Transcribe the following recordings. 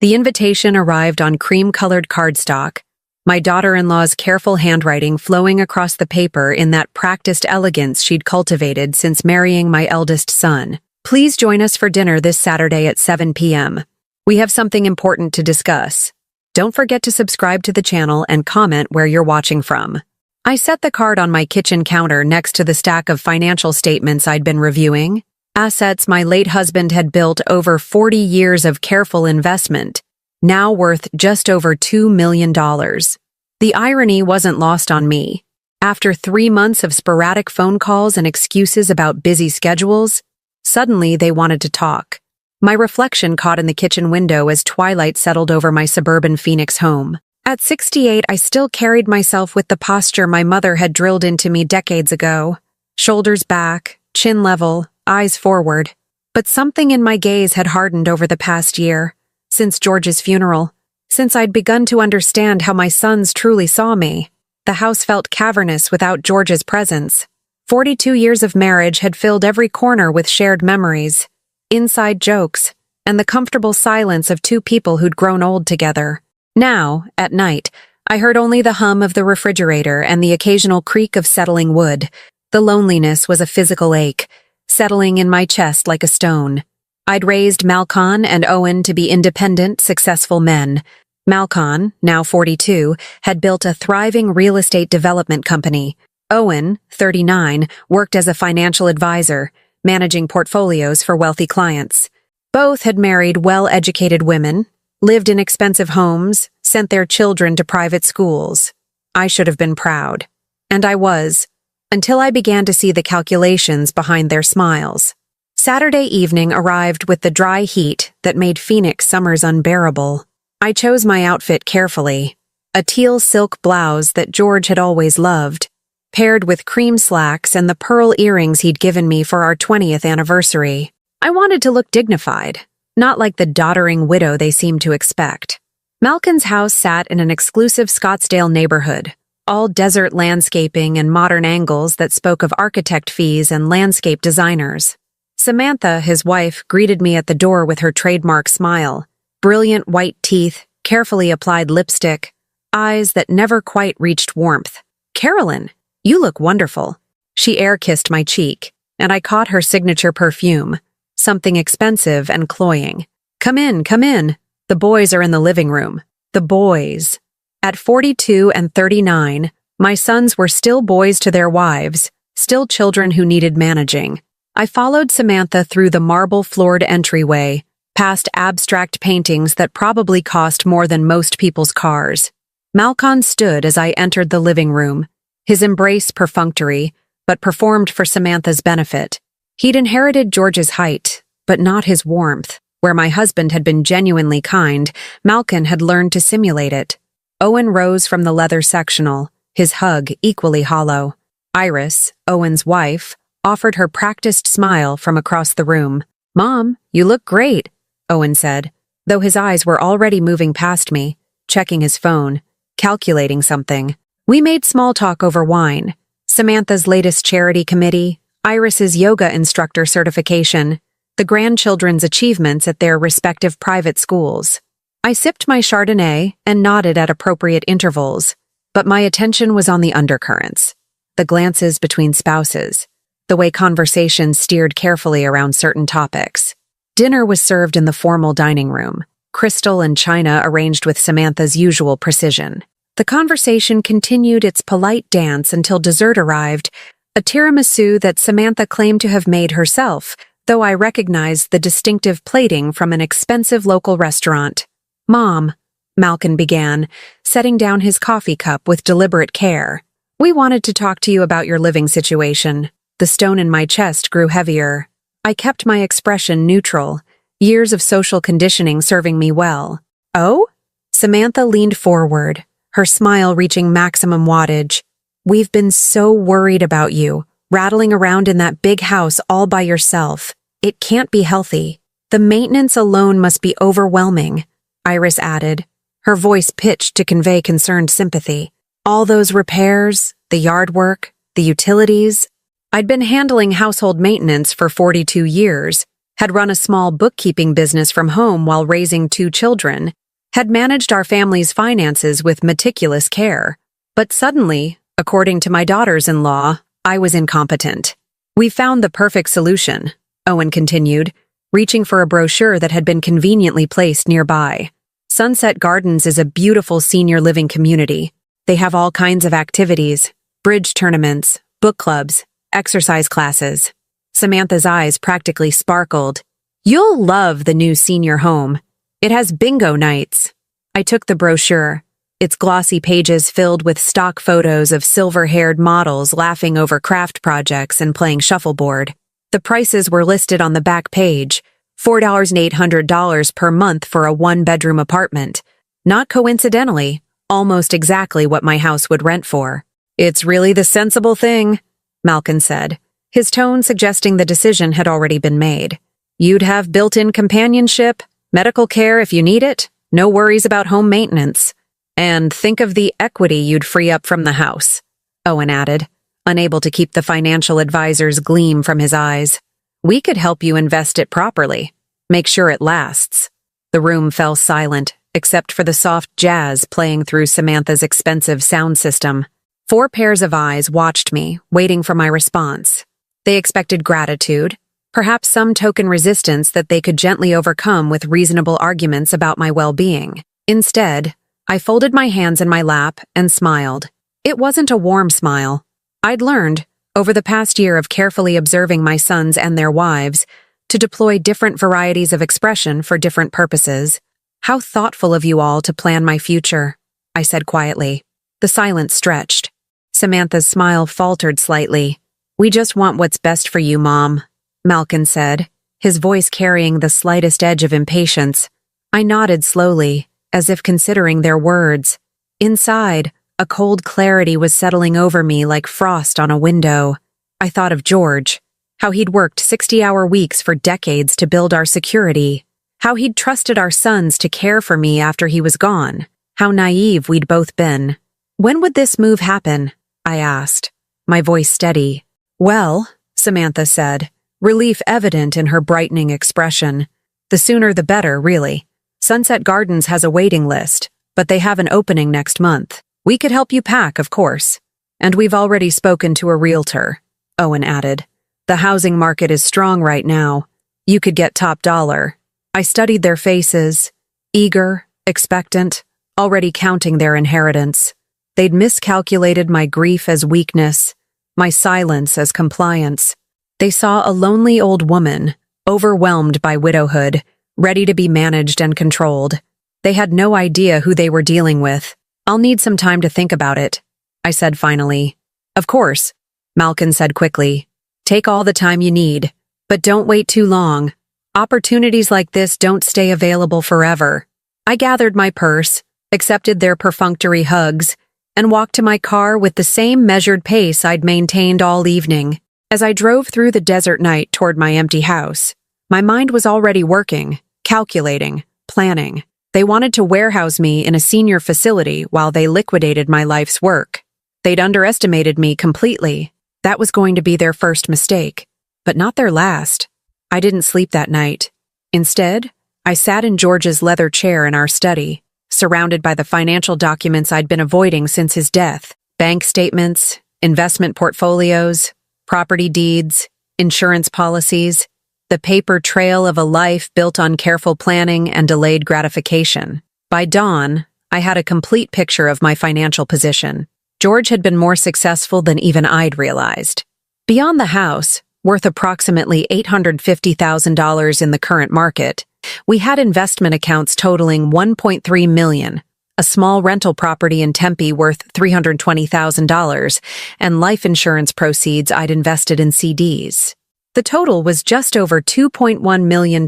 The invitation arrived on cream-colored cardstock, my daughter-in-law's careful handwriting flowing across the paper in that practiced elegance she'd cultivated since marrying my eldest son. Please join us for dinner this Saturday at 7 p.m. We have something important to discuss. Don't forget to subscribe to the channel and comment where you're watching from. I set the card on my kitchen counter next to the stack of financial statements I'd been reviewing. Assets my late husband had built over 40 years of careful investment, now worth just over $2 million. The irony wasn't lost on me. After 3 months of sporadic phone calls and excuses about busy schedules, suddenly they wanted to talk. My reflection caught in the kitchen window as twilight settled over my suburban Phoenix home. At 68, I still carried myself with the posture my mother had drilled into me decades ago. Shoulders back, chin level, eyes forward. But something in my gaze had hardened over the past year, since George's funeral, since I'd begun to understand how my sons truly saw me. The house felt cavernous without George's presence. 42 years of marriage had filled every corner with shared memories, inside jokes, and the comfortable silence of two people who'd grown old together. Now, at night, I heard only the hum of the refrigerator and the occasional creak of settling wood. The loneliness was a physical ache, settling in my chest like a stone. I'd raised Malcolm and Owen to be independent, successful men. Malcolm, now 42, had built a thriving real estate development company. Owen, 39, worked as a financial advisor, managing portfolios for wealthy clients. Both had married well-educated women, lived in expensive homes, sent their children to private schools. I should have been proud. And I was, until I began to see the calculations behind their smiles. Saturday evening arrived with the dry heat that made Phoenix summers unbearable. I chose my outfit carefully, a teal silk blouse that George had always loved, paired with cream slacks and the pearl earrings he'd given me for our 20th anniversary. I wanted to look dignified, not like the doddering widow they seemed to expect. Malcolm's house sat in an exclusive Scottsdale neighborhood, all desert landscaping and modern angles that spoke of architect fees and landscape designers. Samantha, his wife, greeted me at the door with her trademark smile, brilliant white teeth, carefully applied lipstick, eyes that never quite reached warmth. "Carolyn, you look wonderful." She air-kissed my cheek, and I caught her signature perfume, something expensive and cloying. Come in, come in. The boys are in the living room." The boys. At 42 and 39, my sons were still boys to their wives, still children who needed managing. I followed Samantha through the marble-floored entryway, past abstract paintings that probably cost more than most people's cars. Malcolm stood as I entered the living room, his embrace perfunctory, but performed for Samantha's benefit. He'd inherited George's height, but not his warmth. Where my husband had been genuinely kind, Malcolm had learned to simulate it. Owen rose from the leather sectional, his hug equally hollow. Iris, Owen's wife, offered her practiced smile from across the room. "Mom, you look great," Owen said, though his eyes were already moving past me, checking his phone, calculating something. We made small talk over wine, Samantha's latest charity committee, Iris's yoga instructor certification, the grandchildren's achievements at their respective private schools. I sipped my Chardonnay and nodded at appropriate intervals, but my attention was on the undercurrents, the glances between spouses, the way conversation steered carefully around certain topics. Dinner was served in the formal dining room, crystal and china arranged with Samantha's usual precision. The conversation continued its polite dance until dessert arrived, a tiramisu that Samantha claimed to have made herself, though I recognized the distinctive plating from an expensive local restaurant. "Mom," Malcolm began, setting down his coffee cup with deliberate care. "We wanted to talk to you about your living situation." The stone in my chest grew heavier. I kept my expression neutral, years of social conditioning serving me well. "Oh?" Samantha leaned forward, her smile reaching maximum wattage. "We've been so worried about you, rattling around in that big house all by yourself. It can't be healthy. The maintenance alone must be overwhelming," Iris added, her voice pitched to convey concerned sympathy. "All those repairs, the yard work, the utilities." I'd been handling household maintenance for 42 years, had run a small bookkeeping business from home while raising 2 children, had managed our family's finances with meticulous care. But suddenly, according to my daughters-in-law, I was incompetent. We found the perfect solution, Owen continued, reaching for a brochure that had been conveniently placed nearby. Sunset Gardens is a beautiful senior living community. They have all kinds of activities, bridge tournaments, book clubs, exercise classes. Samantha's eyes practically sparkled. You'll love the new senior home. It has bingo nights. I took the brochure, its glossy pages filled with stock photos of silver-haired models laughing over craft projects and playing shuffleboard. The prices were listed on the back page, $4,800 per month for a 1-bedroom apartment. Not coincidentally, almost exactly what my house would rent for. It's really the sensible thing, Malkin said, his tone suggesting the decision had already been made. You'd have built-in companionship, medical care if you need it, no worries about home maintenance. And think of the equity you'd free up from the house, Owen added, unable to keep the financial advisor's gleam from his eyes. We could help you invest it properly. Make sure it lasts. The room fell silent, except for the soft jazz playing through Samantha's expensive sound system. 4 pairs of eyes watched me, waiting for my response. They expected gratitude, perhaps some token resistance that they could gently overcome with reasonable arguments about my well-being. Instead, I folded my hands in my lap and smiled. It wasn't a warm smile. I'd learned, over the past year of carefully observing my sons and their wives, to deploy different varieties of expression for different purposes. How thoughtful of you all to plan my future, I said quietly. The silence stretched. Samantha's smile faltered slightly. We just want what's best for you, Mom, Malkin said, his voice carrying the slightest edge of impatience. I nodded slowly, as if considering their words. Inside, a cold clarity was settling over me like frost on a window. I thought of George, how he'd worked 60-hour weeks for decades to build our security, how he'd trusted our sons to care for me after he was gone, how naive we'd both been. When would this move happen? I asked, my voice steady. Well, Samantha said, relief evident in her brightening expression. The sooner the better, really. Sunset Gardens has a waiting list, but they have an opening next month. We could help you pack, of course. And we've already spoken to a realtor, Owen added. The housing market is strong right now. You could get top dollar. I studied their faces, eager, expectant, already counting their inheritance. They'd miscalculated my grief as weakness, my silence as compliance. They saw a lonely old woman, overwhelmed by widowhood, ready to be managed and controlled. They had no idea who they were dealing with. I'll need some time to think about it, I said finally. Of course, Malkin said quickly. Take all the time you need, but don't wait too long. Opportunities like this don't stay available forever. I gathered my purse, accepted their perfunctory hugs, and walked to my car with the same measured pace I'd maintained all evening. As I drove through the desert night toward my empty house, my mind was already working, calculating, planning. They wanted to warehouse me in a senior facility while they liquidated my life's work. They'd underestimated me completely. That was going to be their first mistake, but not their last. I didn't sleep that night. Instead, I sat in George's leather chair in our study, surrounded by the financial documents I'd been avoiding since his death. Bank statements, investment portfolios, property deeds, insurance policies, the paper trail of a life built on careful planning and delayed gratification. By dawn, I had a complete picture of my financial position. George had been more successful than even I'd realized. Beyond the house, worth approximately $850,000 in the current market, we had investment accounts totaling $1.3 million, a small rental property in Tempe worth $320,000, and life insurance proceeds I'd invested in CDs. The total was just over $2.1 million,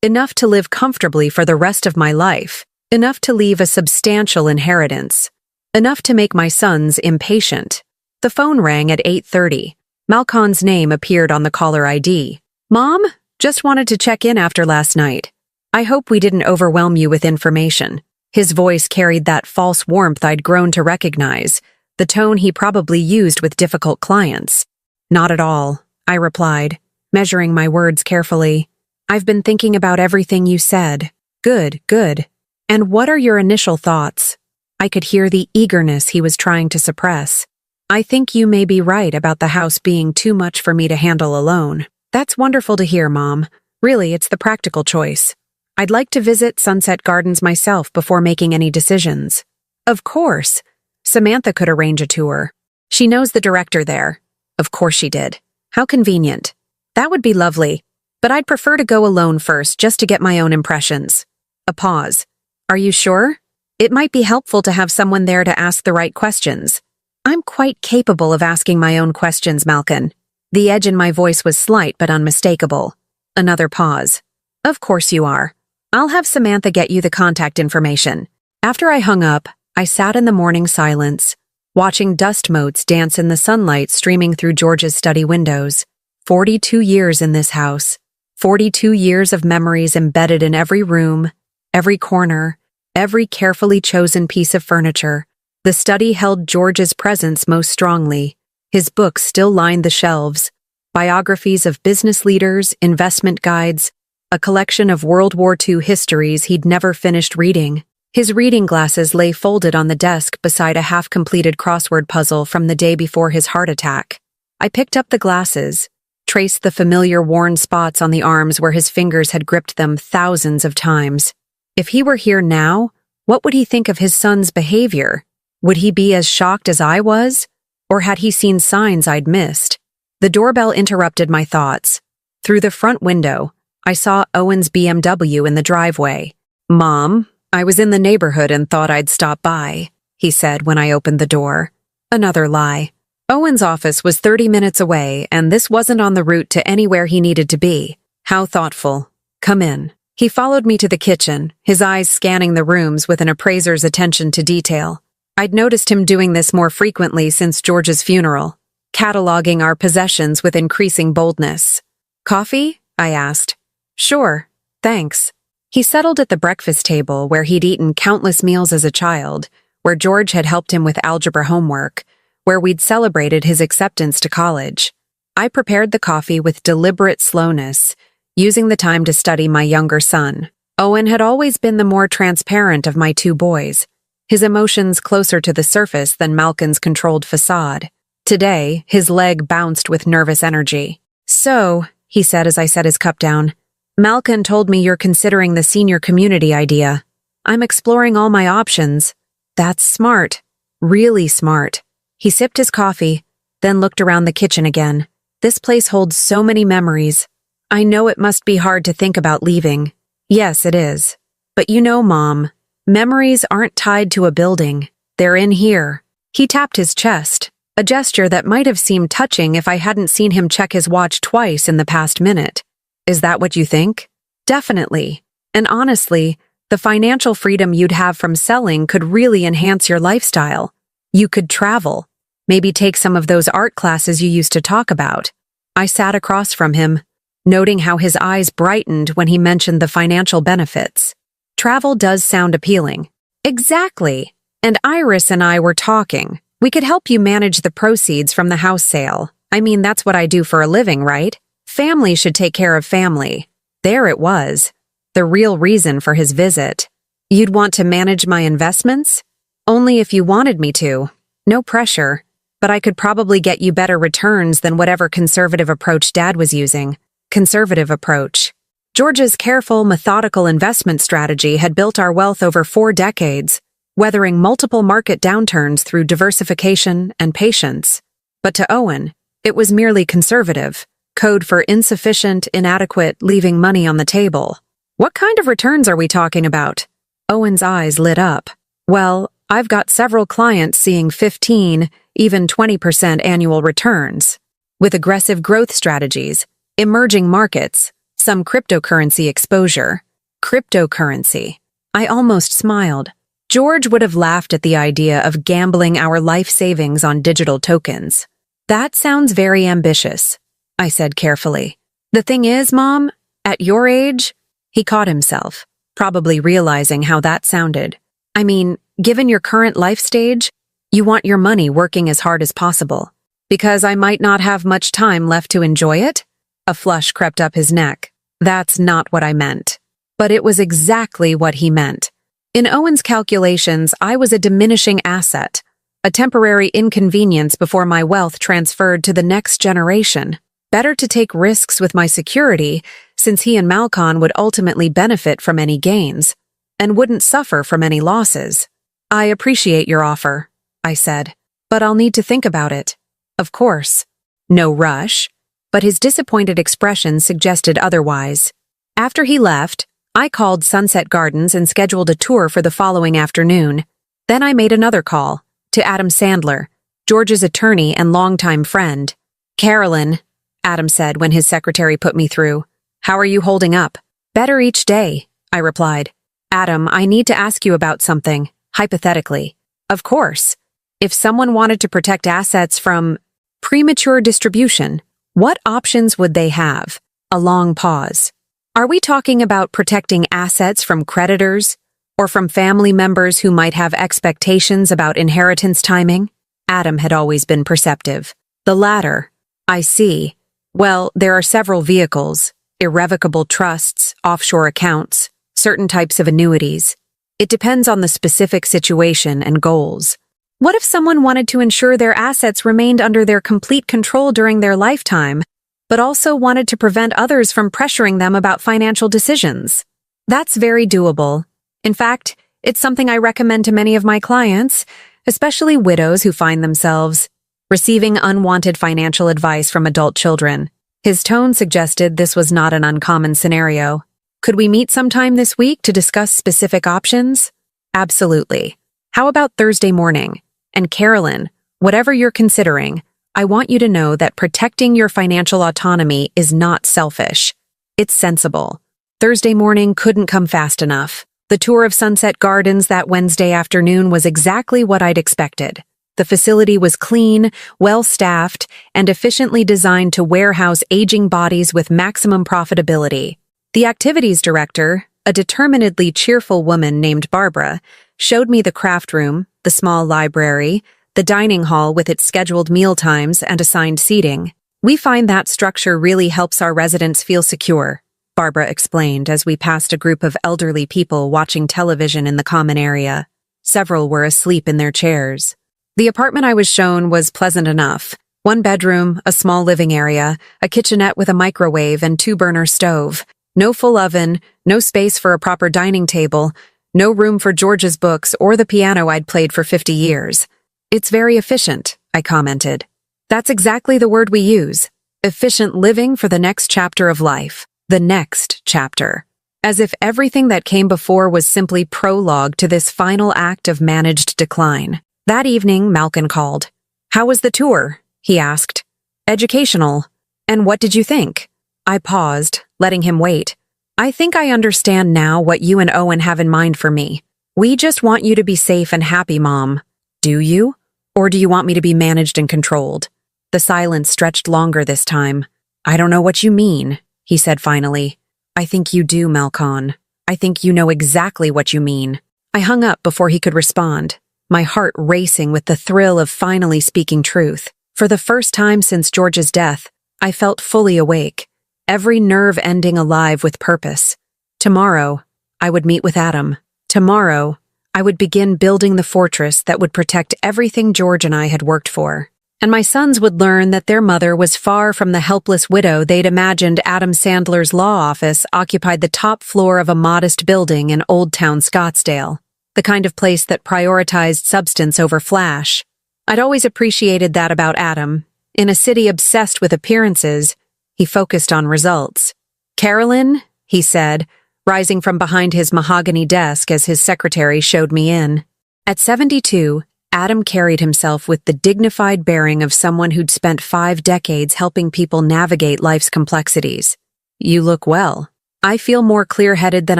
enough to live comfortably for the rest of my life, enough to leave a substantial inheritance, enough to make my sons impatient. The phone rang at 8:30. Malcon's name appeared on the caller ID. Mom, just wanted to check in after last night. I hope we didn't overwhelm you with information. His voice carried that false warmth I'd grown to recognize, the tone he probably used with difficult clients. Not at all, I replied. measuring my words carefully. I've been thinking about everything you said. Good, good. And what are your initial thoughts? I could hear the eagerness he was trying to suppress. I think you may be right about the house being too much for me to handle alone. That's wonderful to hear, Mom. Really, it's the practical choice. I'd like to visit Sunset Gardens myself before making any decisions. Of course. Samantha could arrange a tour. She knows the director there. Of course she did. How convenient. That would be lovely, but I'd prefer to go alone first just to get my own impressions. A pause. Are you sure? It might be helpful to have someone there to ask the right questions. I'm quite capable of asking my own questions, Malkin. The edge in my voice was slight but unmistakable. Another pause. Of course you are. I'll have Samantha get you the contact information. After I hung up, I sat in the morning silence, watching dust motes dance in the sunlight streaming through George's study windows. 42 years in this house. 42 years of memories embedded in every room, every corner, every carefully chosen piece of furniture. The study held George's presence most strongly. His books still lined the shelves. Biographies of business leaders, investment guides, a collection of World War II histories he'd never finished reading. His reading glasses lay folded on the desk beside a half-completed crossword puzzle from the day before his heart attack. I picked up the glasses, traced the familiar worn spots on the arms where his fingers had gripped them thousands of times. If he were here now, what would he think of his son's behavior? Would he be as shocked as I was? Or had he seen signs I'd missed? The doorbell interrupted my thoughts. Through the front window, I saw Owen's BMW in the driveway. Mom, I was in the neighborhood and thought I'd stop by, he said when I opened the door. Another lie. Owen's office was 30 minutes away, and this wasn't on the route to anywhere he needed to be. How thoughtful. Come in. He followed me to the kitchen, his eyes scanning the rooms with an appraiser's attention to detail. I'd noticed him doing this more frequently since George's funeral, cataloging our possessions with increasing boldness. Coffee? I asked. Sure, thanks. He settled at the breakfast table where he'd eaten countless meals as a child, where George had helped him with algebra homework, where we'd celebrated his acceptance to college. I prepared the coffee with deliberate slowness, using the time to study my younger son. Owen had always been the more transparent of my two boys, his emotions closer to the surface than Malkin's controlled facade. Today, his leg bounced with nervous energy. So, he said as I set his cup down, Malkin told me you're considering the senior community idea. I'm exploring all my options. That's smart. Really smart. He sipped his coffee, then looked around the kitchen again. This place holds so many memories. I know it must be hard to think about leaving. Yes, it is. But you know, Mom, memories aren't tied to a building. They're in here. He tapped his chest, a gesture that might have seemed touching if I hadn't seen him check his watch twice in the past minute. Is that what you think? Definitely. And honestly, the financial freedom you'd have from selling could really enhance your lifestyle. You could travel, maybe take some of those art classes you used to talk about. I sat across from him, noting how his eyes brightened when he mentioned the financial benefits. Travel does sound appealing. Exactly. And Iris and I were talking. We could help you manage the proceeds from the house sale. I mean, that's what I do for a living, right? Family should take care of family. There it was. The real reason for his visit. You'd want to manage my investments? Only if you wanted me to. No pressure. But I could probably get you better returns than whatever conservative approach Dad was using. Conservative approach. George's careful, methodical investment strategy had built our wealth over 4 decades, weathering multiple market downturns through diversification and patience. But to Owen, it was merely conservative, code for insufficient, inadequate, leaving money on the table. What kind of returns are we talking about? Owen's eyes lit up. Well, I've got several clients seeing 15, even 20% annual returns, with aggressive growth strategies, emerging markets, some cryptocurrency exposure. Cryptocurrency. I almost smiled. George would have laughed at the idea of gambling our life savings on digital tokens. That sounds very ambitious, I said carefully. The thing is, Mom, at your age, he caught himself, probably realizing how that sounded. I mean, given your current life stage, you want your money working as hard as possible. Because I might not have much time left to enjoy it? A flush crept up his neck. That's not what I meant. But it was exactly what he meant. In Owen's calculations, I was a diminishing asset, a temporary inconvenience before my wealth transferred to the next generation. Better to take risks with my security, since he and Malcolm would ultimately benefit from any gains, and wouldn't suffer from any losses. I appreciate your offer, I said, but I'll need to think about it. Of course. No rush. But his disappointed expression suggested otherwise. After he left, I called Sunset Gardens and scheduled a tour for the following afternoon. Then I made another call, to Adam Sandler, George's attorney and longtime friend. "Carolyn," Adam said when his secretary put me through. "How are you holding up?" "Better each day," I replied. "Adam, I need to ask you about something, hypothetically." "Of course. If someone wanted to protect assets from premature distribution, what options would they have?" A long pause. "Are we talking about protecting assets from creditors, or from family members who might have expectations about inheritance timing?" Adam had always been perceptive. "The latter." "I see. Well, there are several vehicles, irrevocable trusts, offshore accounts, certain types of annuities. It depends on the specific situation and goals. What if someone wanted to ensure their assets remained under their complete control during their lifetime, but also wanted to prevent others from pressuring them about financial decisions?" That's very doable. In fact, it's something I recommend to many of my clients, especially widows who find themselves receiving unwanted financial advice from adult children. His tone suggested this was not an uncommon scenario. "Could we meet sometime this week to discuss specific options?" "Absolutely. How about Thursday morning? And Carolyn, whatever you're considering, I want you to know that protecting your financial autonomy is not selfish. It's sensible." Thursday morning couldn't come fast enough. The tour of Sunset Gardens that Wednesday afternoon was exactly what I'd expected. The facility was clean, well-staffed, and efficiently designed to warehouse aging bodies with maximum profitability. The activities director, a determinedly cheerful woman named Barbara, showed me the craft room, the small library, the dining hall with its scheduled meal times and assigned seating. "We find that structure really helps our residents feel secure," Barbara explained as we passed a group of elderly people watching television in the common area. Several were asleep in their chairs. The apartment I was shown was pleasant enough. One bedroom, a small living area, a kitchenette with a microwave and two-burner stove. No full oven, no space for a proper dining table, no room for George's books or the piano I'd played for 50 years. "It's very efficient," I commented. "That's exactly the word we use. Efficient living for the next chapter of life. The next chapter. As if everything that came before was simply prologue to this final act of managed decline." That evening, Malcolm called. "How was the tour?" he asked. "Educational. And what did you think?" I paused, letting him wait. "I think I understand now what you and Owen have in mind for me. We just want you to be safe and happy, Mom." "Do you? Or do you want me to be managed and controlled?" The silence stretched longer this time. "I don't know what you mean," he said finally. "I think you do, Malcolm. I think you know exactly what you mean." I hung up before he could respond, my heart racing with the thrill of finally speaking truth. For the first time since George's death, I felt fully awake, every nerve ending alive with purpose. Tomorrow, I would meet with Adam. Tomorrow, I would begin building the fortress that would protect everything George and I had worked for. And my sons would learn that their mother was far from the helpless widow they'd imagined. Adam Sandler's law office occupied the top floor of a modest building in Old Town Scottsdale, the kind of place that prioritized substance over flash. I'd always appreciated that about Adam. In a city obsessed with appearances, he focused on results. "Carolyn," he said, rising from behind his mahogany desk as his secretary showed me in. At 72, Adam carried himself with the dignified bearing of someone who'd spent 5 decades helping people navigate life's complexities. "You look well." "I feel more clear-headed than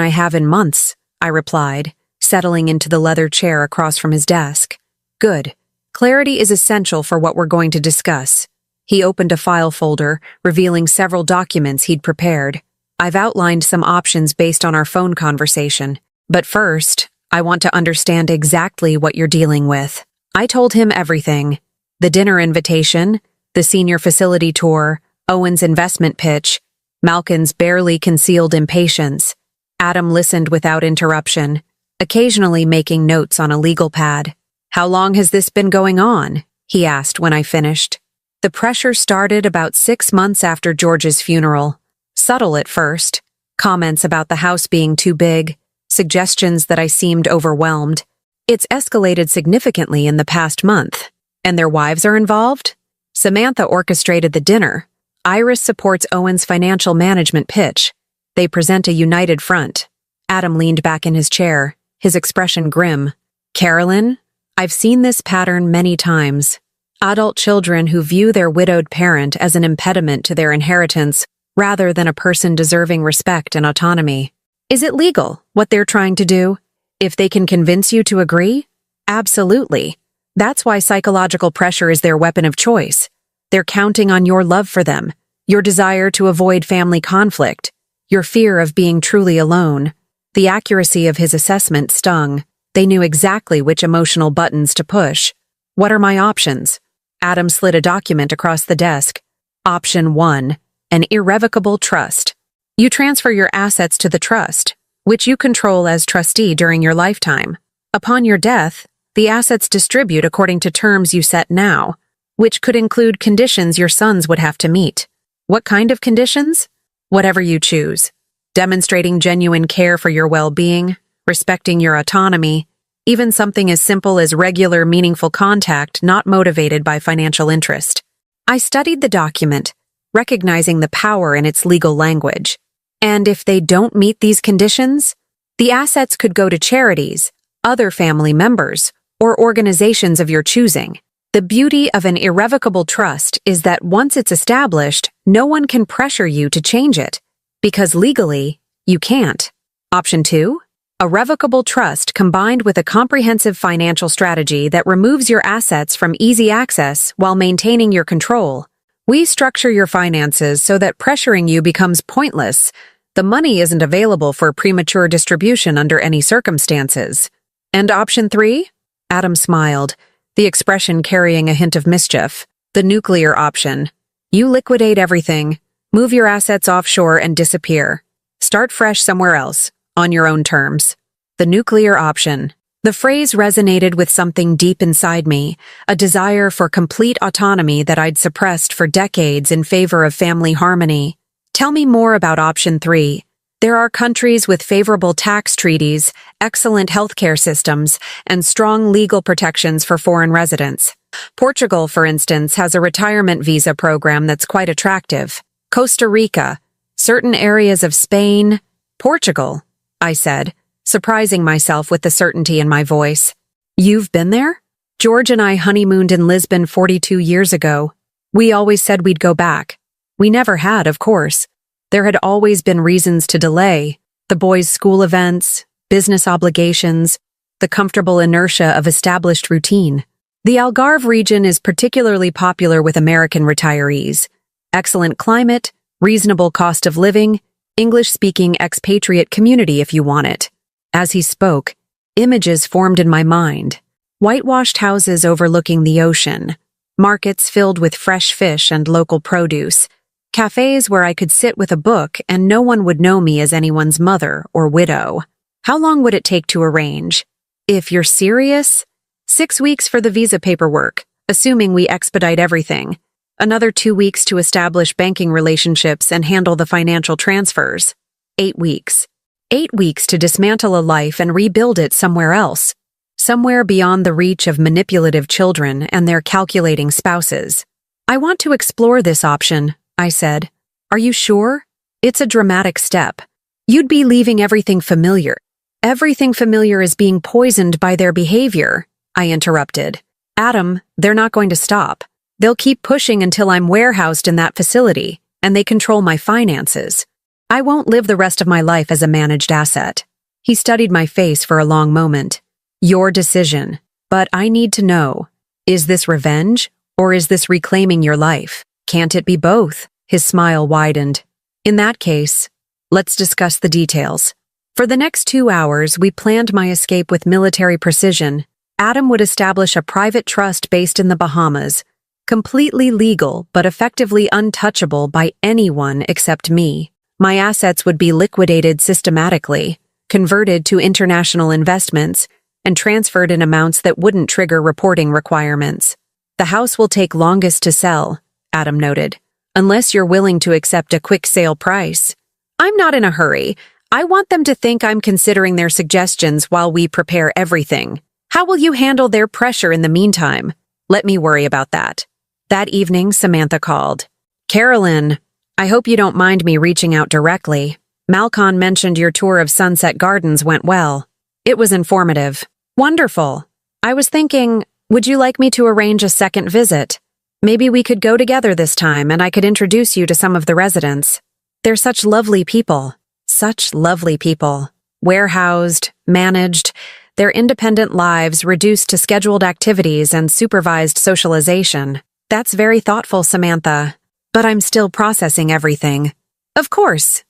I have in months," I replied, settling into the leather chair across from his desk. "Good. Clarity is essential for what we're going to discuss." He opened a file folder, revealing several documents he'd prepared. "I've outlined some options based on our phone conversation. But first, I want to understand exactly what you're dealing with." I told him everything. The dinner invitation, the senior facility tour, Owen's investment pitch, Malkin's barely concealed impatience. Adam listened without interruption, occasionally making notes on a legal pad. "How long has this been going on?" he asked when I finished. The pressure started about 6 months after George's funeral. Subtle at first, comments about the house being too big, suggestions that I seemed overwhelmed. It's escalated significantly in the past month. And their wives are involved? Samantha orchestrated the dinner. Iris supports Owen's financial management pitch. They present a united front. Adam leaned back in his chair, his expression grim. "Carolyn, I've seen this pattern many times. Adult children who view their widowed parent as an impediment to their inheritance rather than a person deserving respect and autonomy. Is it legal, what they're trying to do? If they can convince you to agree? Absolutely. That's why psychological pressure is their weapon of choice. They're counting on your love for them, your desire to avoid family conflict, your fear of being truly alone." The accuracy of his assessment stung. They knew exactly which emotional buttons to push. "What are my options?" Adam slid a document across the desk. Option 1, an irrevocable trust. You transfer your assets to the trust, which you control as trustee during your lifetime. Upon your death, the assets distribute according to terms you set now, which could include conditions your sons would have to meet. What kind of conditions? Whatever you choose. Demonstrating genuine care for your well-being, respecting your autonomy, even something as simple as regular, meaningful contact not motivated by financial interest. I studied the document, recognizing the power in its legal language. And if they don't meet these conditions, the assets could go to charities, other family members, or organizations of your choosing. The beauty of an irrevocable trust is that once it's established, no one can pressure you to change it, because legally, you can't. Option 2, a revocable trust combined with a comprehensive financial strategy that removes your assets from easy access while maintaining your control. We structure your finances so that pressuring you becomes pointless. The money isn't available for premature distribution under any circumstances. And option 3? Adam smiled, the expression carrying a hint of mischief. The nuclear option. You liquidate everything, move your assets offshore and disappear. Start fresh somewhere else, on your own terms. The nuclear option. The phrase resonated with something deep inside me, a desire for complete autonomy that I'd suppressed for decades in favor of family harmony. Tell me more about option 3. There are countries with favorable tax treaties, excellent healthcare systems, and strong legal protections for foreign residents. Portugal, for instance, has a retirement visa program that's quite attractive. Costa Rica, certain areas of Spain. Portugal, I said, surprising myself with the certainty in my voice. You've been there? George and I honeymooned in Lisbon 42 years ago. We always said we'd go back. We never had, of course. There had always been reasons to delay: the boys' school events, business obligations, the comfortable inertia of established routine. The Algarve region is particularly popular with American retirees. Excellent climate, reasonable cost of living, English-speaking expatriate community if you want it. As he spoke, images formed in my mind. Whitewashed houses overlooking the ocean, markets filled with fresh fish and local produce, cafes where I could sit with a book and no one would know me as anyone's mother or widow. How long would it take to arrange? If you're serious, 6 weeks for the visa paperwork, assuming we expedite everything. Another 2 weeks to establish banking relationships and handle the financial transfers. 8 weeks. 8 weeks to dismantle a life and rebuild it somewhere else. Somewhere beyond the reach of manipulative children and their calculating spouses. I want to explore this option, I said. Are you sure? It's a dramatic step. You'd be leaving everything familiar. Everything familiar is being poisoned by their behavior, I interrupted. Adam, they're not going to stop. They'll keep pushing until I'm warehoused in that facility, and they control my finances. I won't live the rest of my life as a managed asset. He studied my face for a long moment. Your decision. But I need to know. Is this revenge, or is this reclaiming your life? Can't it be both? His smile widened. In that case, let's discuss the details. For the next 2 hours, we planned my escape with military precision. Adam would establish a private trust based in the Bahamas. Completely legal, but effectively untouchable by anyone except me. My assets would be liquidated systematically, converted to international investments, and transferred in amounts that wouldn't trigger reporting requirements. The house will take longest to sell, Adam noted, unless you're willing to accept a quick sale price. I'm not in a hurry. I want them to think I'm considering their suggestions while we prepare everything. How will you handle their pressure in the meantime? Let me worry about that. That evening, Samantha called. Carolyn, I hope you don't mind me reaching out directly. Malcolm mentioned your tour of Sunset Gardens went well. It was informative. Wonderful. I was thinking, would you like me to arrange a second visit? Maybe we could go together this time and I could introduce you to some of the residents. They're such lovely people. Such lovely people. Warehoused, managed, their independent lives reduced to scheduled activities and supervised socialization. That's very thoughtful, Samantha. But I'm still processing everything. Of course.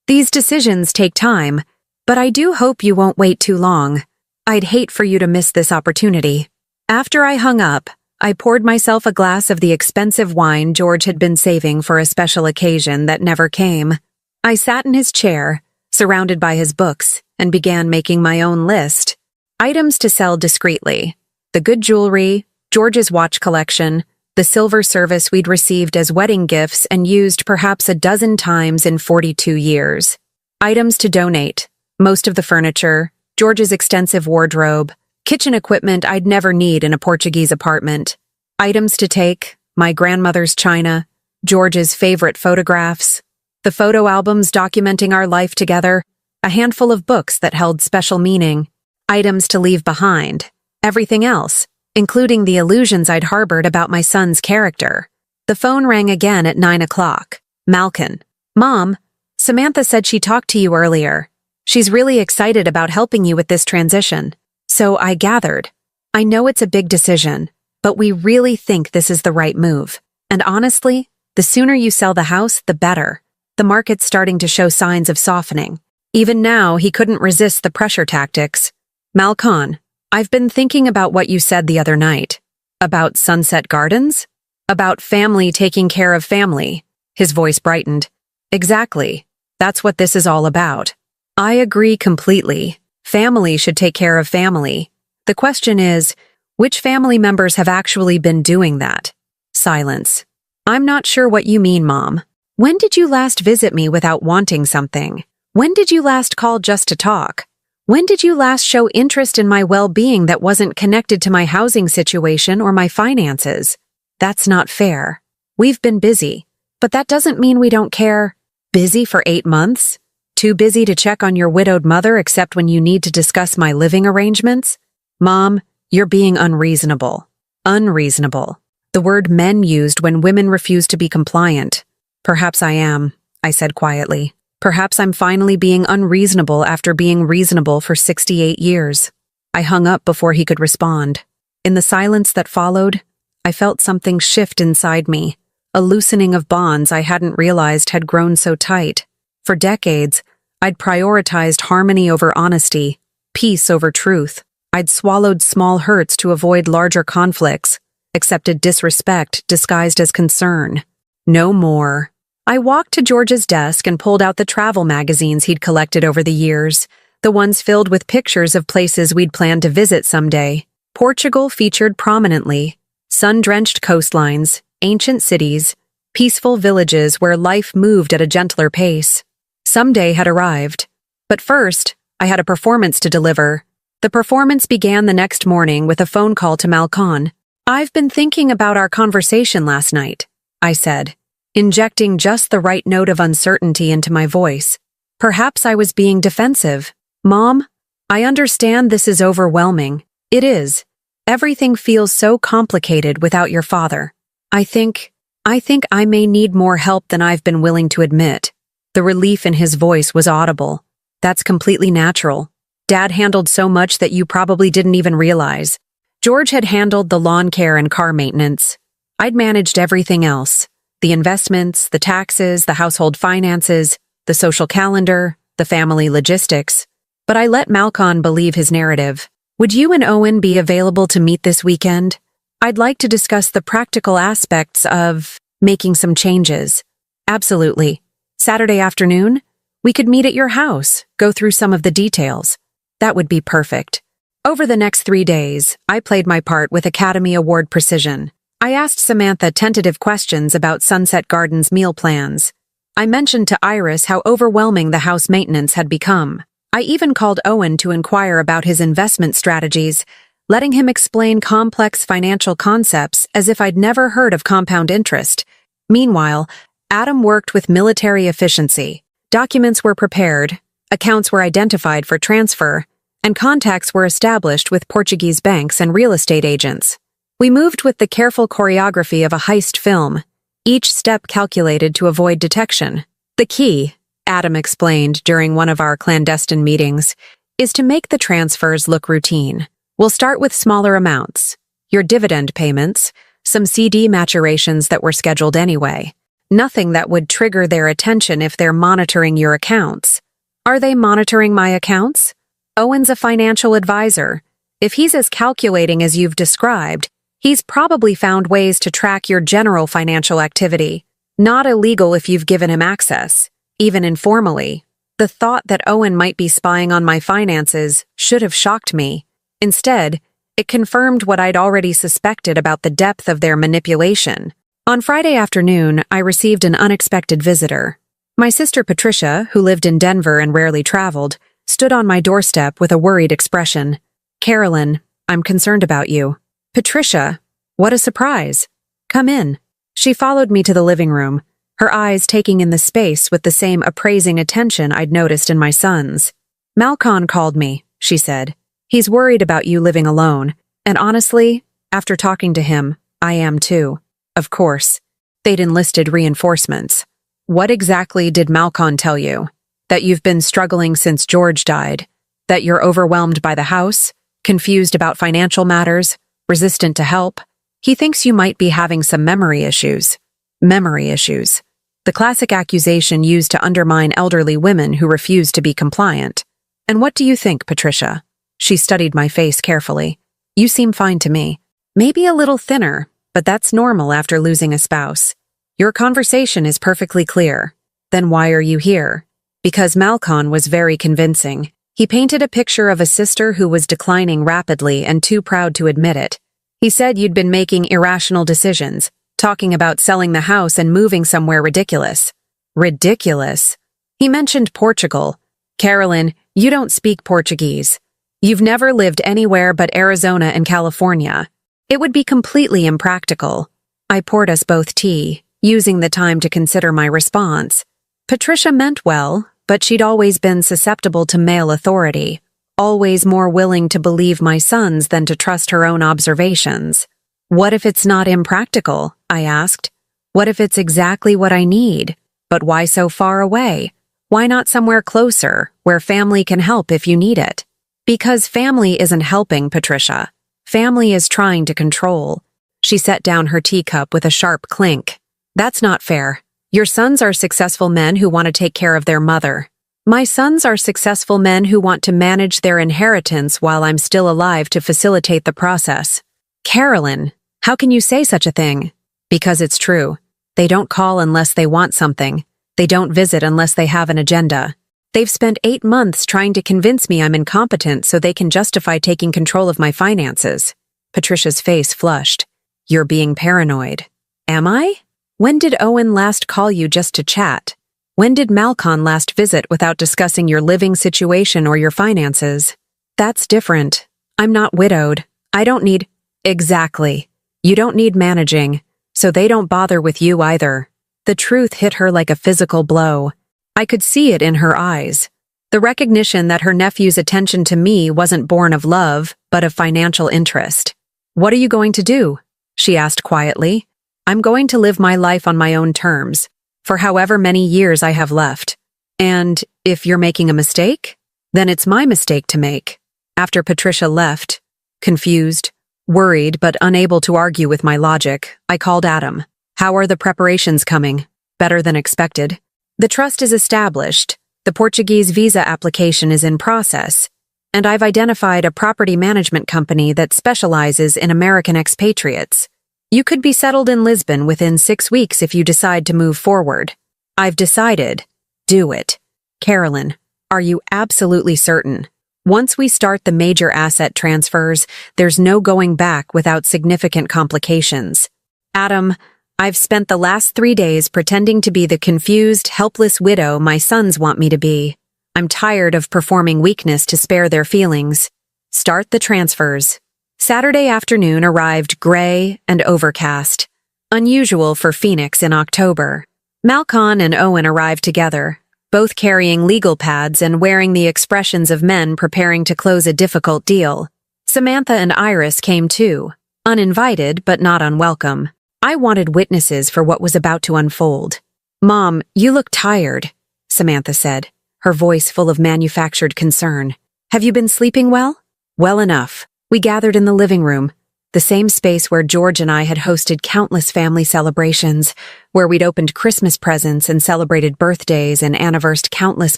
These decisions take time, but I do hope you won't wait too long. I'd hate for you to miss this opportunity. After I hung up, I poured myself a glass of the expensive wine George had been saving for a special occasion that never came. I sat in his chair, surrounded by his books, and began making my own list. Items to sell discreetly. The good jewelry, George's watch collection, the silver service we'd received as wedding gifts and used perhaps a dozen times in 42 years. Items to donate. Most of the furniture, George's extensive wardrobe, kitchen equipment I'd never need in a Portuguese apartment. Items to take, my grandmother's china, George's favorite photographs, the photo albums documenting our life together, a handful of books that held special meaning, items to leave behind, everything else, including the illusions I'd harbored about my son's character. The phone rang again at 9 o'clock. Malcolm. Mom, Samantha said she talked to you earlier. She's really excited about helping you with this transition. So I gathered. I know it's a big decision, but we really think this is the right move. And honestly, the sooner you sell the house, the better. The market's starting to show signs of softening. Even now, he couldn't resist the pressure tactics. Malcolm, I've been thinking about what you said the other night. About Sunset Gardens? About family taking care of family. His voice brightened. Exactly. That's what this is all about. I agree completely. Family should take care of family. The question is, which family members have actually been doing that? Silence. I'm not sure what you mean, Mom. When did you last visit me without wanting something? When did you last call just to talk? When did you last show interest in my well-being that wasn't connected to my housing situation or my finances? That's not fair. We've been busy, but that doesn't mean we don't care. Busy for 8 months? Too busy to check on your widowed mother except when you need to discuss my living arrangements? Mom, you're being unreasonable. Unreasonable. The word men used when women refuse to be compliant. Perhaps I am, I said quietly. Perhaps I'm finally being unreasonable after being reasonable for 68 years. I hung up before he could respond. In the silence that followed, I felt something shift inside me, a loosening of bonds I hadn't realized had grown so tight. For decades, I'd prioritized harmony over honesty, peace over truth. I'd swallowed small hurts to avoid larger conflicts, accepted disrespect disguised as concern. No more. I walked to George's desk and pulled out the travel magazines he'd collected over the years, the ones filled with pictures of places we'd planned to visit someday. Portugal featured prominently. Sun-drenched coastlines, ancient cities, peaceful villages where life moved at a gentler pace. Someday had arrived. But first, I had a performance to deliver. The performance began the next morning with a phone call to Malcolm. I've been thinking about our conversation last night, I said, injecting just the right note of uncertainty into my voice. Perhaps I was being defensive. Mom, I understand this is overwhelming. It is. Everything feels so complicated without your father. I think I may need more help than I've been willing to admit. The relief in his voice was audible. That's completely natural. Dad handled so much that you probably didn't even realize. George had handled the lawn care and car maintenance. I'd managed everything else. The investments, the taxes, the household finances, the social calendar, the family logistics. But I let Malcolm believe his narrative. Would you and Owen be available to meet this weekend? I'd like to discuss the practical aspects of making some changes. Absolutely. Saturday afternoon? We could meet at your house, go through some of the details. That would be perfect. Over the next 3 days, I played my part with Academy Award precision. I asked Samantha tentative questions about Sunset Gardens meal plans. I mentioned to Iris how overwhelming the house maintenance had become. I even called Owen to inquire about his investment strategies, letting him explain complex financial concepts as if I'd never heard of compound interest. Meanwhile, Adam worked with military efficiency. Documents were prepared, accounts were identified for transfer, and contacts were established with Portuguese banks and real estate agents. We moved with the careful choreography of a heist film, each step calculated to avoid detection. The key, Adam explained during one of our clandestine meetings, is to make the transfers look routine. We'll start with smaller amounts, your dividend payments, some CD maturations that were scheduled anyway. Nothing that would trigger their attention if they're monitoring your accounts. Are they monitoring my accounts? Owen's a financial advisor. If he's as calculating as you've described, he's probably found ways to track your general financial activity. Not illegal if you've given him access, even informally. The thought that Owen might be spying on my finances should have shocked me. Instead, it confirmed what I'd already suspected about the depth of their manipulation. On Friday afternoon, I received an unexpected visitor. My sister Patricia, who lived in Denver and rarely traveled, stood on my doorstep with a worried expression. "Carolyn, I'm concerned about you." "Patricia, what a surprise. Come in." She followed me to the living room, her eyes taking in the space with the same appraising attention I'd noticed in my son's. "Malcolm called me," she said. "He's worried about you living alone, and honestly, after talking to him, I am too." Of course. They'd enlisted reinforcements. "What exactly did Malcolm tell you? That you've been struggling since George died? That you're overwhelmed by the house? Confused about financial matters? Resistant to help? He thinks you might be having some memory issues." Memory issues. The classic accusation used to undermine elderly women who refuse to be compliant. "And what do you think, Patricia?" She studied my face carefully. "You seem fine to me. Maybe a little thinner, but that's normal after losing a spouse. Your conversation is perfectly clear. Then why are you here?" Because Malcolm was very convincing. He painted a picture of a sister who was declining rapidly and too proud to admit it. He said you'd been making irrational decisions, talking about selling the house and moving somewhere ridiculous. Ridiculous? He mentioned Portugal. "Carolyn, you don't speak Portuguese. You've never lived anywhere but Arizona and California. It would be completely impractical." I poured us both tea, using the time to consider my response. Patricia meant well, but she'd always been susceptible to male authority, always more willing to believe my sons than to trust her own observations. "What if it's not impractical?" I asked. "What if it's exactly what I need? But why so far away? Why not somewhere closer, where family can help if you need it?" "Because family isn't helping, Patricia. Family is trying to control." She set down her teacup with a sharp clink. "That's not fair. Your sons are successful men who want to take care of their mother. My sons are successful men who want to manage their inheritance while I'm still alive to facilitate the process." "Carolyn, how can you say such a thing?" "Because it's true. They don't call unless they want something. They don't visit unless they have an agenda. They've spent 8 months trying to convince me I'm incompetent so they can justify taking control of my finances." Patricia's face flushed. "You're being paranoid." "Am I? When did Owen last call you just to chat? When did Malcolm last visit without discussing your living situation or your finances?" "That's different. I'm not widowed. I don't need—" "Exactly. You don't need managing, so they don't bother with you either." The truth hit her like a physical blow. I could see it in her eyes. The recognition that her nephew's attention to me wasn't born of love, but of financial interest. "What are you going to do?" she asked quietly. "I'm going to live my life on my own terms, for however many years I have left. And if you're making a mistake, then it's my mistake to make." After Patricia left, confused, worried but unable to argue with my logic, I called Adam. "How are the preparations coming?" "Better than expected. The trust is established. The Portuguese visa application is in process. and I've identified a property management company that specializes in American expatriates. You could be settled in Lisbon within 6 weeks if you decide to move forward. I've decided. Do it. Carolyn, are you absolutely certain? Once we start the major asset transfers, there's no going back without significant complications. Adam, I've spent the last 3 days pretending to be the confused, helpless widow my sons want me to be. I'm tired of performing weakness to spare their feelings. Start the transfers. Saturday afternoon arrived gray and overcast, unusual for Phoenix in October. Malcolm and Owen arrived together, both carrying legal pads and wearing the expressions of men preparing to close a difficult deal. Samantha and Iris came too, uninvited but not unwelcome. I wanted witnesses for what was about to unfold. Mom, you look tired, Samantha said, her voice full of manufactured concern. Have you been sleeping well? Well enough. We gathered in the living room, the same space where George and I had hosted countless family celebrations, where we'd opened Christmas presents and celebrated birthdays and anniversed countless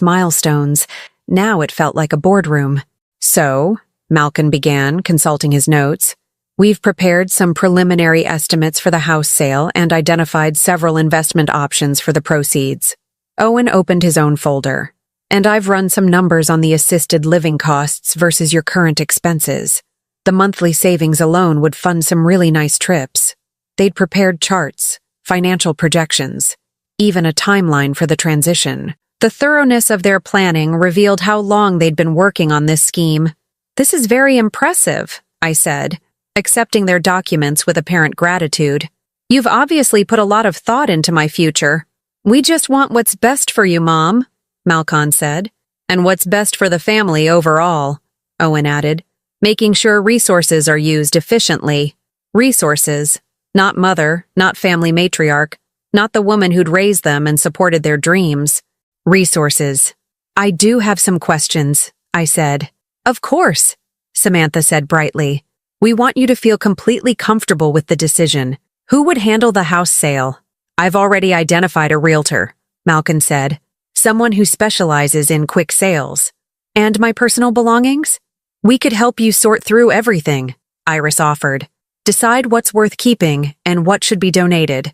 milestones. Now it felt like a boardroom. So, Malcolm began, consulting his notes, we've prepared some preliminary estimates for the house sale and identified several investment options for the proceeds. Owen opened his own folder. And I've run some numbers on the assisted living costs versus your current expenses. The monthly savings alone would fund some really nice trips. They'd prepared charts, financial projections, even a timeline for the transition. The thoroughness of their planning revealed how long they'd been working on this scheme. This is very impressive, I said, accepting their documents with apparent gratitude. You've obviously put a lot of thought into my future. We just want what's best for you, Mom, Malcolm said. And what's best for the family overall, Owen added, making sure resources are used efficiently. Resources, not mother, not family matriarch, not the woman who'd raised them and supported their dreams. Resources. I do have some questions, I said. Of course, Samantha said brightly. We want you to feel completely comfortable with the decision. Who would handle the house sale? I've already identified a realtor, Malcolm said. Someone who specializes in quick sales. And my personal belongings? We could help you sort through everything, Iris offered. Decide what's worth keeping and what should be donated.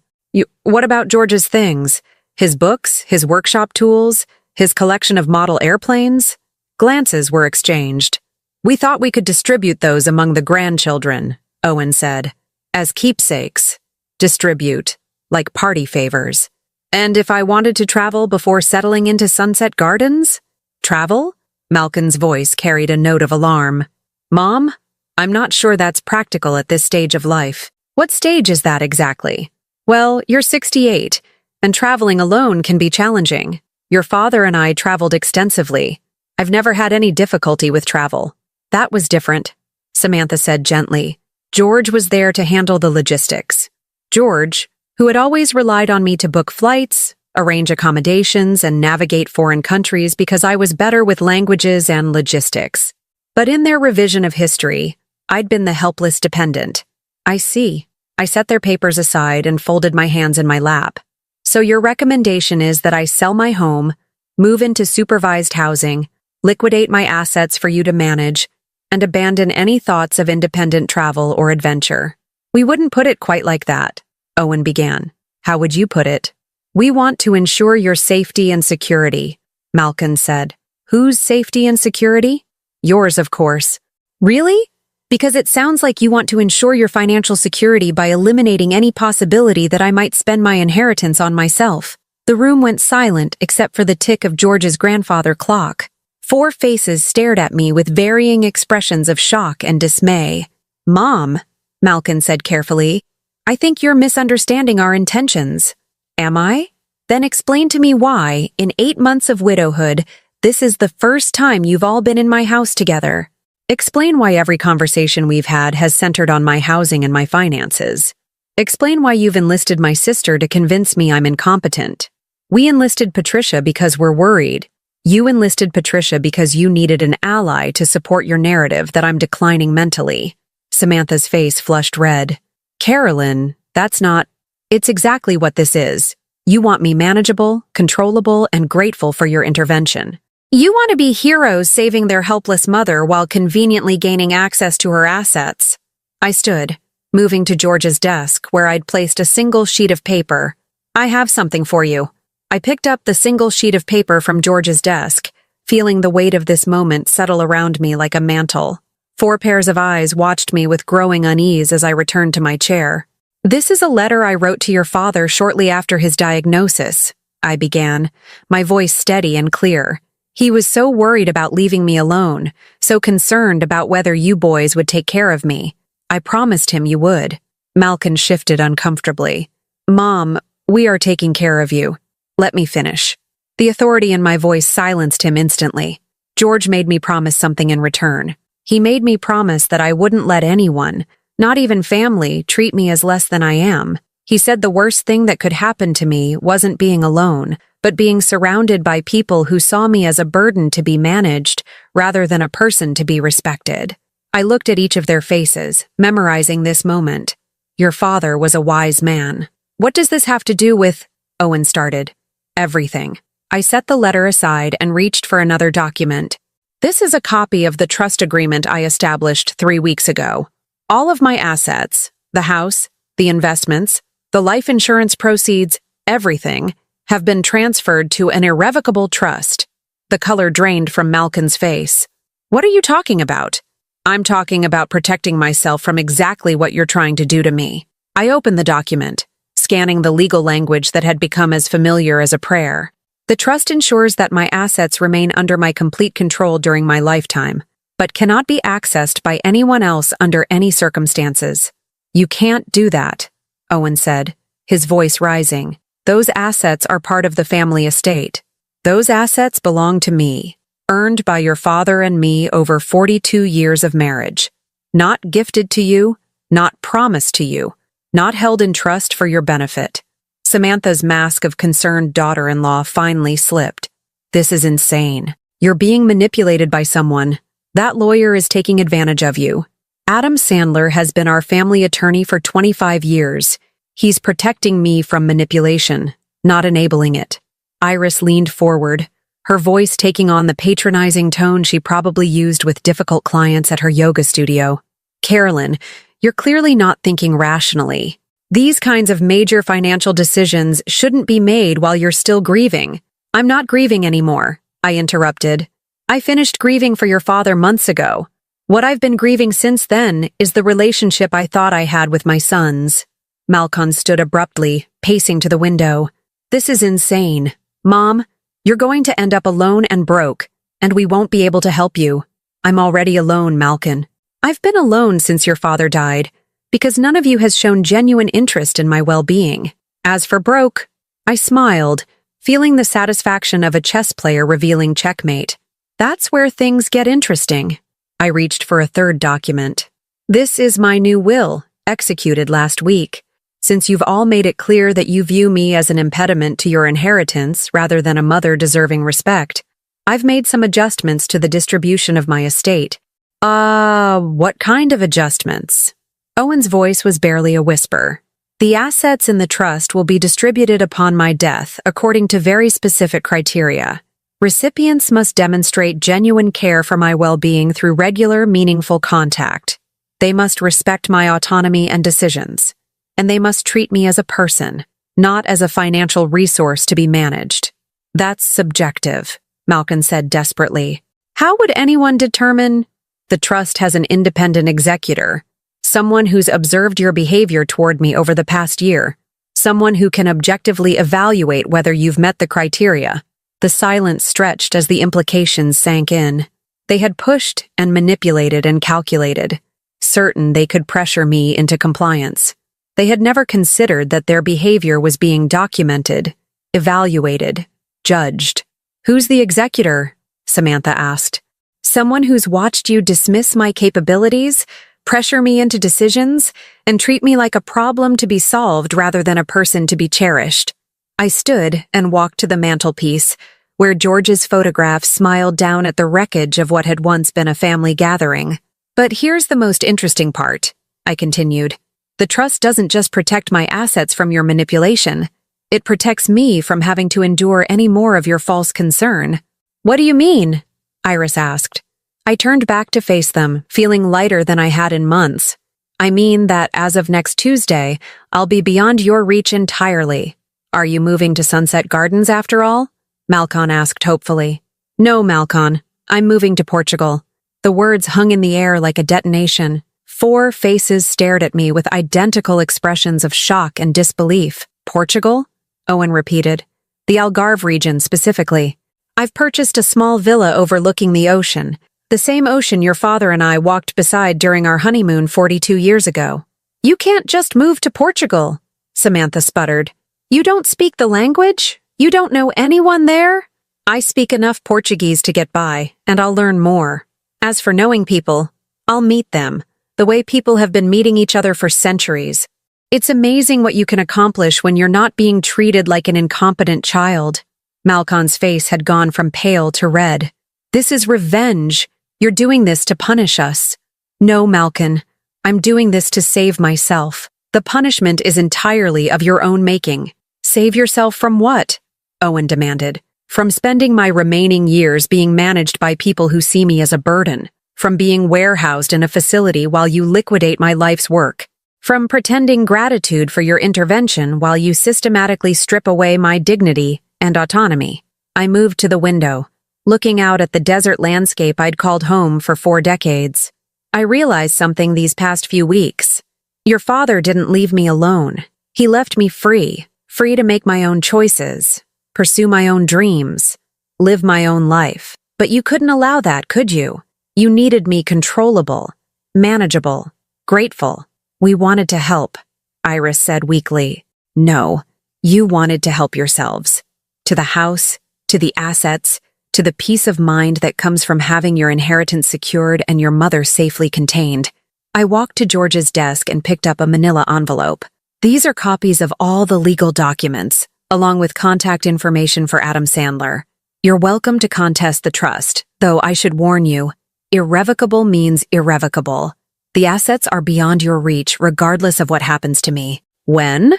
What about George's things? His books, his workshop tools, his collection of model airplanes? Glances were exchanged. We thought we could distribute those among the grandchildren, Owen said. As keepsakes. Distribute. Like party favors. And if I wanted to travel before settling into Sunset Gardens? Travel? Malcolm's voice carried a note of alarm. Mom, I'm not sure that's practical at this stage of life. What stage is that exactly? Well, you're 68, and traveling alone can be challenging. Your father and I traveled extensively. I've never had any difficulty with travel. That was different, Samantha said gently. George was there to handle the logistics. George, who had always relied on me to book flights, arrange accommodations, and navigate foreign countries because I was better with languages and logistics. But in their revision of history, I'd been the helpless dependent. I see. I set their papers aside and folded my hands in my lap. So your recommendation is that I sell my home, move into supervised housing, liquidate my assets for you to manage, and abandon any thoughts of independent travel or adventure. We wouldn't put it quite like that, Owen began. How would you put it? We want to ensure your safety and security, Malcolm said. Whose safety and security? Yours, of course. Really? Because it sounds like you want to ensure your financial security by eliminating any possibility that I might spend my inheritance on myself. The room went silent except for the tick of George's grandfather clock. 4 faces stared at me with varying expressions of shock and dismay. Mom, Malcolm said carefully, I think you're misunderstanding our intentions. Am I? Then explain to me why, in 8 months of widowhood, this is the first time you've all been in my house together. Explain why every conversation we've had has centered on my housing and my finances. Explain why you've enlisted my sister to convince me I'm incompetent. We enlisted Patricia because we're worried. You enlisted Patricia because you needed an ally to support your narrative that I'm declining mentally. Samantha's face flushed red. Carolyn, that's not... It's exactly what this is. You want me manageable, controllable, and grateful for your intervention. You want to be heroes saving their helpless mother while conveniently gaining access to her assets. I stood, moving to George's desk where I'd placed a single sheet of paper. I have something for you. I picked up the single sheet of paper from George's desk, feeling the weight of this moment settle around me like a mantle. 4 pairs of eyes watched me with growing unease as I returned to my chair. This is a letter I wrote to your father shortly after his diagnosis, I began, my voice steady and clear. He was so worried about leaving me alone, so concerned about whether you boys would take care of me. I promised him you would. Malkin shifted uncomfortably. Mom, we are taking care of you. Let me finish. The authority in my voice silenced him instantly. George made me promise something in return. He made me promise that I wouldn't let anyone, not even family, treat me as less than I am. He said the worst thing that could happen to me wasn't being alone, but being surrounded by people who saw me as a burden to be managed rather than a person to be respected. I looked at each of their faces, memorizing this moment. Your father was a wise man. What does this have to do with... Owen started. Everything. I set the letter aside and reached for another document. This is a copy of the trust agreement I established 3 weeks ago. All of my assets, the house, the investments, the life insurance proceeds, everything, have been transferred to an irrevocable trust. The color drained from Malkin's face. What are you talking about? I'm talking about protecting myself from exactly what you're trying to do to me. I opened the document, scanning the legal language that had become as familiar as a prayer. The trust ensures that my assets remain under my complete control during my lifetime, but cannot be accessed by anyone else under any circumstances. You can't do that, Owen said, his voice rising. Those assets are part of the family estate. Those assets belong to me, earned by your father and me over 42 years of marriage. Not gifted to you, not promised to you, not held in trust for your benefit. Samantha's mask of concerned daughter-in-law finally slipped. This is insane. You're being manipulated by someone. That lawyer is taking advantage of you. Adam Sandler has been our family attorney for 25 years. He's protecting me from manipulation, not enabling it. Iris leaned forward, her voice taking on the patronizing tone she probably used with difficult clients at her yoga studio. Carolyn, you're clearly not thinking rationally. These kinds of major financial decisions shouldn't be made while you're still grieving. I'm not grieving anymore, I interrupted. I finished grieving for your father months ago. What I've been grieving since then is the relationship I thought I had with my sons. Malkin stood abruptly, pacing to the window. This is insane. Mom, you're going to end up alone and broke, and we won't be able to help you. I'm already alone, Malkin. I've been alone since your father died, because none of you has shown genuine interest in my well-being. As for broke, I smiled, feeling the satisfaction of a chess player revealing checkmate. That's where things get interesting. I reached for a third document. This is my new will, executed last week. Since you've all made it clear that you view me as an impediment to your inheritance rather than a mother deserving respect, I've made some adjustments to the distribution of my estate. What kind of adjustments? Owen's voice was barely a whisper. The assets in the trust will be distributed upon my death according to very specific criteria. Recipients must demonstrate genuine care for my well-being through regular, meaningful contact. They must respect my autonomy and decisions. And they must treat me as a person, not as a financial resource to be managed. That's subjective, Malkin said desperately. How would anyone determine? The trust has an independent executor, someone who's observed your behavior toward me over the past year, someone who can objectively evaluate whether you've met the criteria. The silence stretched as the implications sank in. They had pushed and manipulated and calculated, certain they could pressure me into compliance. They had never considered that their behavior was being documented, evaluated, judged. Who's the executor? Samantha asked. Someone who's watched you dismiss my capabilities, pressure me into decisions, and treat me like a problem to be solved rather than a person to be cherished. I stood and walked to the mantelpiece, where George's photograph smiled down at the wreckage of what had once been a family gathering. But here's the most interesting part, I continued. The trust doesn't just protect my assets from your manipulation. It protects me from having to endure any more of your false concern. What do you mean? Iris asked. I turned back to face them, feeling lighter than I had in months. I mean that as of next Tuesday, I'll be beyond your reach entirely. Are you moving to Sunset Gardens after all? Malcolm asked hopefully. No, Malcolm. I'm moving to Portugal. The words hung in the air like a detonation. 4 faces stared at me with identical expressions of shock and disbelief. Portugal? Owen repeated. The Algarve region specifically. I've purchased a small villa overlooking the ocean. The same ocean your father and I walked beside during our honeymoon 42 years ago. You can't just move to Portugal, Samantha sputtered. You don't speak the language? You don't know anyone there? I speak enough Portuguese to get by, and I'll learn more. As for knowing people, I'll meet them, the way people have been meeting each other for centuries. It's amazing what you can accomplish when you're not being treated like an incompetent child. Malcolm's face had gone from pale to red. This is revenge. You're doing this to punish us. No, Malcolm. I'm doing this to save myself. The punishment is entirely of your own making. Save yourself from what? Owen demanded. From spending my remaining years being managed by people who see me as a burden. From being warehoused in a facility while you liquidate my life's work. From pretending gratitude for your intervention while you systematically strip away my dignity and autonomy. I moved to the window, looking out at the desert landscape I'd called home for 4 decades. I realized something these past few weeks. Your father didn't leave me alone. He left me free to make my own choices, pursue my own dreams, live my own life. But you couldn't allow that, could you? You needed me controllable, manageable, grateful. We wanted to help, Iris said weakly. No, you wanted to help yourselves. To the house, to the assets, to the peace of mind that comes from having your inheritance secured and your mother safely contained. I walked to George's desk and picked up a manila envelope. These are copies of all the legal documents, along with contact information for Adam Sandler. You're welcome to contest the trust, though I should warn you, irrevocable means irrevocable. The assets are beyond your reach regardless of what happens to me. When?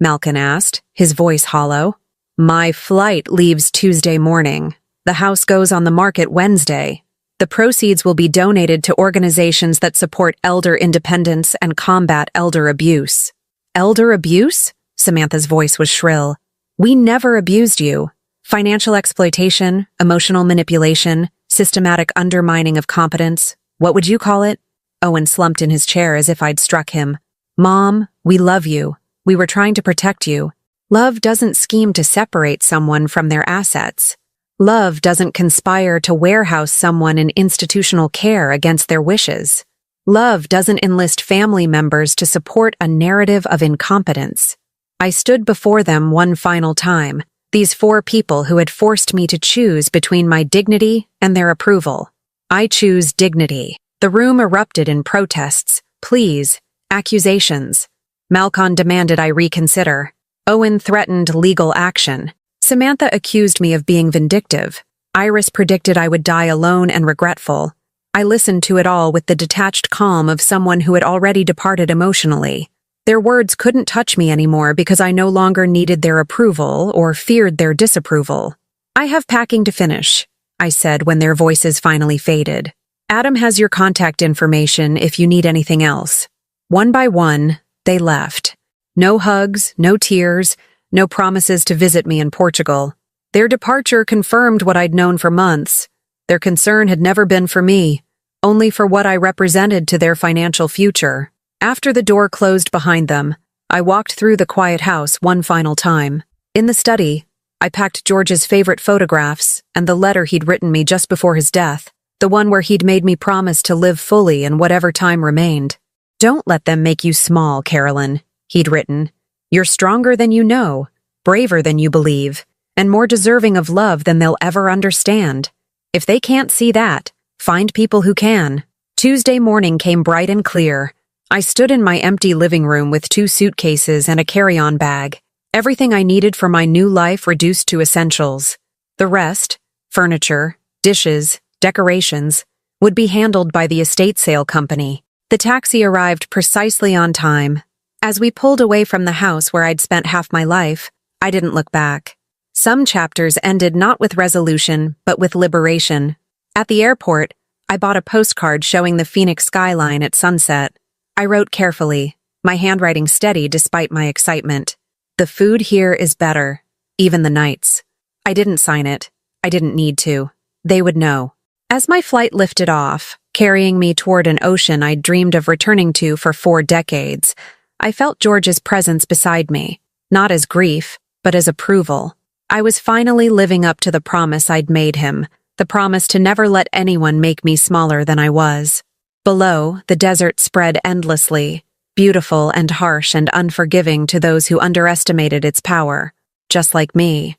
Malcolm asked, his voice hollow. My flight leaves Tuesday morning. The house goes on the market Wednesday. The proceeds will be donated to organizations that support elder independence and combat elder abuse. Elder abuse? Samantha's voice was shrill. We never abused you. Financial exploitation, emotional manipulation, systematic undermining of competence. What would you call it? Owen slumped in his chair as if I'd struck him. Mom, we love you. We were trying to protect you. Love doesn't scheme to separate someone from their assets. Love doesn't conspire to warehouse someone in institutional care against their wishes. Love doesn't enlist family members to support a narrative of incompetence. I stood before them one final time, these 4 people who had forced me to choose between my dignity and their approval. I choose dignity. The room erupted in protests, pleas, accusations. Malcolm demanded I reconsider. Owen threatened legal action. Samantha accused me of being vindictive. Iris predicted I would die alone and regretful. I listened to it all with the detached calm of someone who had already departed emotionally. Their words couldn't touch me anymore because I no longer needed their approval or feared their disapproval. I have packing to finish, I said when their voices finally faded. Adam has your contact information if you need anything else. One by one, they left. No hugs, no tears, no promises to visit me in Portugal. Their departure confirmed what I'd known for months. Their concern had never been for me, only for what I represented to their financial future. After the door closed behind them, I walked through the quiet house one final time. In the study, I packed George's favorite photographs and the letter he'd written me just before his death, the one where he'd made me promise to live fully in whatever time remained. Don't let them make you small, Carolyn, he'd written. You're stronger than you know, braver than you believe, and more deserving of love than they'll ever understand. If they can't see that, find people who can. Tuesday morning came bright and clear. I stood in my empty living room with 2 suitcases and a carry-on bag. Everything I needed for my new life reduced to essentials. The rest, furniture, dishes, decorations, would be handled by the estate sale company. The taxi arrived precisely on time. As we pulled away from the house where I'd spent half my life, I didn't look back. Some chapters ended not with resolution, but with liberation. At the airport, I bought a postcard showing the Phoenix skyline at sunset. I wrote carefully, my handwriting steady despite my excitement. The food here is better, even the nights. I didn't sign it. I didn't need to. They would know. As my flight lifted off, carrying me toward an ocean I'd dreamed of returning to for 4 decades, I felt George's presence beside me, not as grief, but as approval. I was finally living up to the promise I'd made him, the promise to never let anyone make me smaller than I was. Below, the desert spread endlessly, beautiful and harsh and unforgiving to those who underestimated its power, just like me.